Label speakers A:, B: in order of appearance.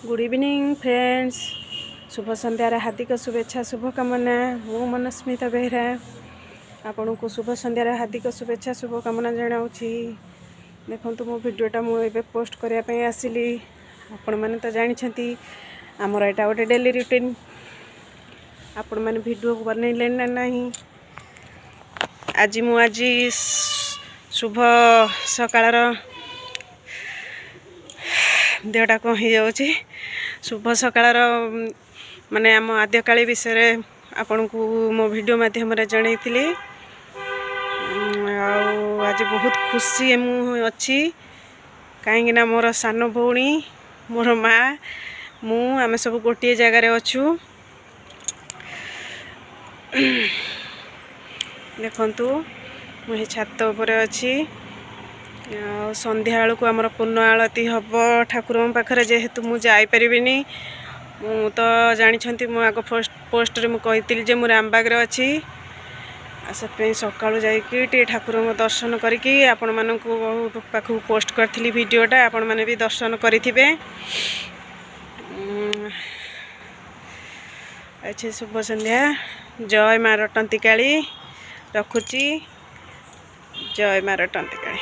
A: Good evening friends. शुभ संध्यार हार्दिक शुभेच्छा शुभकामना। मु मनस्मिता बेहरा आपण को शुभ संध्यार हार्दिक शुभेच्छा शुभकामना जनाऊँगी। देखो मो भिडटा मुझे पोस्ट करने आसिली। आपण मैंने तो जानते आमर यहाँ गोटे डेली रूटीन। आपण मैंने वीडियो बनइले ना नहीं। आज शुभ सकाळ देहटा कौन हो जाऊँगी। शुभ सकाळ माने आम आद्यकाली विषय आपण को मो वीडियो माध्यम जनईली। आज बहुत खुशी मु अच्छी कहीं मोर सान भौणी मोर माँ मु आम सब गोटे जगार अच्छू। देखंतु मुझे छात उपर अच्छी। संध्या बेलू को आमर पूर्ण आलती हम ठाकुर पाखे जेहेतु मुझे जापरिनी। मु तो जानते मु आग पोस्ट रे मुझे जे मु रामबाग अच्छी से सकाळु जाइए ठाकुर दर्शन करके आपण मानक पाखु पोस्ट करी वीडियोटा आपण मैंने भी दर्शन करेंगे। अच्छे शुभ संध्या। जय माँ रटंती काली। रखुची। जय माँ रटंती काली।